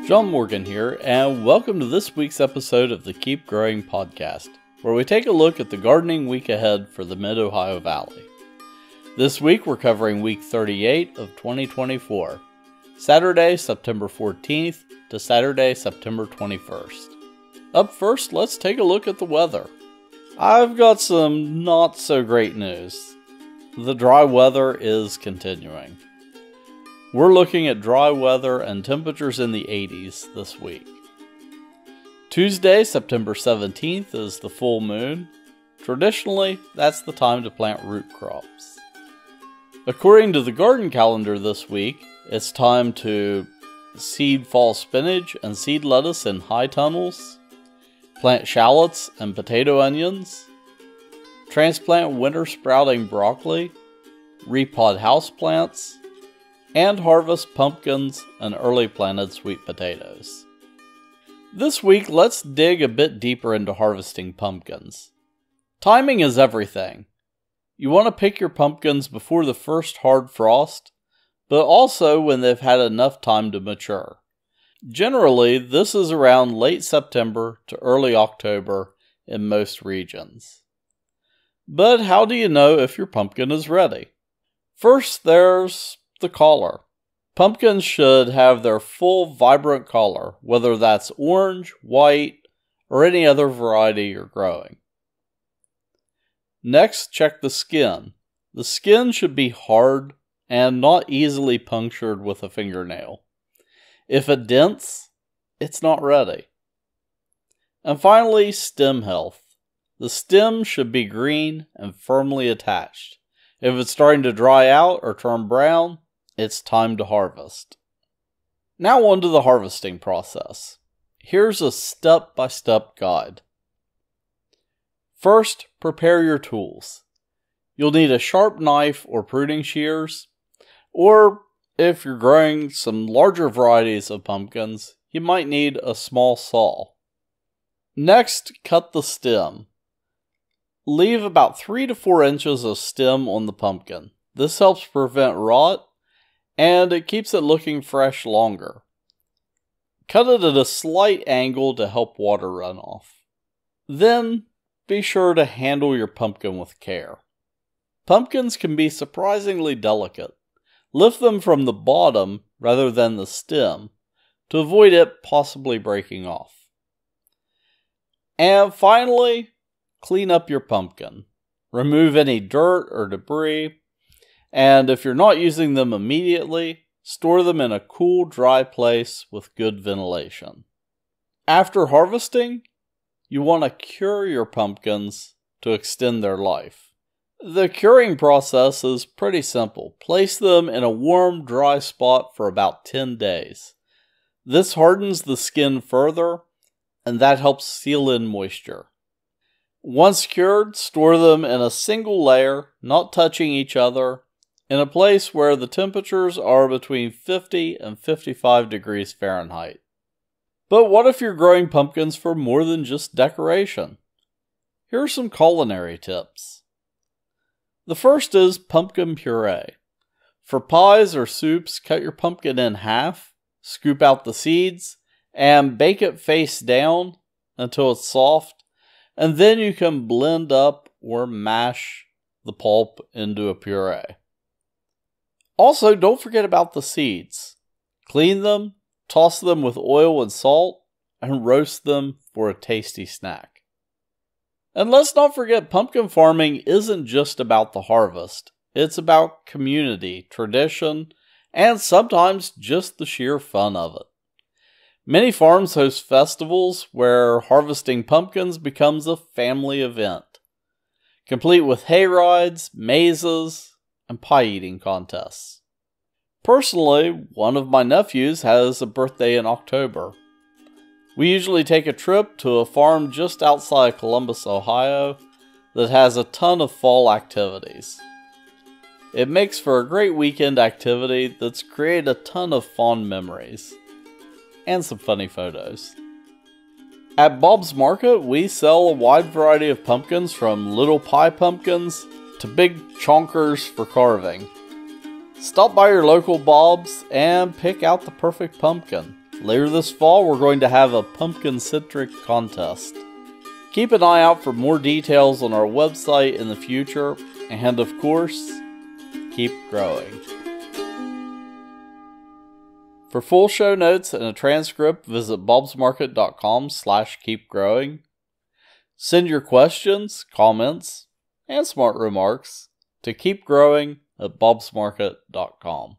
John Morgan here, and welcome to this week's episode of the Keep Growing podcast, where we take a look at the gardening week ahead for the Mid-Ohio Valley. This week we're covering week 38 of 2024, Saturday, September 14th to Saturday, September 21st. Up first, let's take a look at the weather. I've got some not so great news. The dry weather is continuing. We're looking at dry weather and temperatures in the 80s this week. Tuesday, September 17th is the full moon. Traditionally, that's the time to plant root crops. According to the garden calendar this week, it's time to seed fall spinach and seed lettuce in high tunnels, plant shallots and potato onions, transplant winter sprouting broccoli, repot houseplants, and harvest pumpkins and early planted sweet potatoes. This week, let's dig a bit deeper into harvesting pumpkins. Timing is everything. You want to pick your pumpkins before the first hard frost, but also when they've had enough time to mature. Generally, this is around late September to early October in most regions. But how do you know if your pumpkin is ready? First, there's the color. Pumpkins should have their full vibrant color, whether that's orange, white, or any other variety you're growing. Next, check the skin. The skin should be hard and not easily punctured with a fingernail. If it dents, it's not ready. And finally, stem health. The stem should be green and firmly attached. If it's starting to dry out or turn brown, it's time to harvest. Now on to the harvesting process. Here's a step-by-step guide. First, prepare your tools. You'll need a sharp knife or pruning shears, or if you're growing some larger varieties of pumpkins, you might need a small saw. Next, cut the stem. Leave about 3 to 4 inches of stem on the pumpkin. This helps prevent rot, and it keeps it looking fresh longer. Cut it at a slight angle to help water run off. Then, be sure to handle your pumpkin with care. Pumpkins can be surprisingly delicate. Lift them from the bottom rather than the stem to avoid it possibly breaking off. And finally, clean up your pumpkin. Remove any dirt or debris. And if you're not using them immediately, store them in a cool, dry place with good ventilation. After harvesting, you want to cure your pumpkins to extend their life. The curing process is pretty simple. Place them in a warm, dry spot for about 10 days. This hardens the skin further, and that helps seal in moisture. Once cured, store them in a single layer, not touching each other, in a place where the temperatures are between 50 and 55 degrees Fahrenheit. But what if you're growing pumpkins for more than just decoration? Here are some culinary tips. The first is pumpkin puree. For pies or soups, cut your pumpkin in half, scoop out the seeds, and bake it face down until it's soft, and then you can blend up or mash the pulp into a puree. Also, don't forget about the seeds. Clean them, toss them with oil and salt, and roast them for a tasty snack. And let's not forget, pumpkin farming isn't just about the harvest. It's about community, tradition, and sometimes just the sheer fun of it. Many farms host festivals where harvesting pumpkins becomes a family event, complete with hay rides, mazes, and pie-eating contests. Personally, one of my nephews has a birthday in October. We usually take a trip to a farm just outside Columbus, Ohio, that has a ton of fall activities. It makes for a great weekend activity that's created a ton of fond memories, and some funny photos. At Bob's Market, we sell a wide variety of pumpkins from little pie pumpkins to big chonkers for carving. Stop by your local Bob's and pick out the perfect pumpkin. Later this fall, we're going to have a pumpkin-centric contest. Keep an eye out for more details on our website in the future, and of course, keep growing. For full show notes and a transcript, visit bobsmarket.com/keepgrowing. Send your questions, comments, and smart remarks to keepgrowing@bobsmarket.com.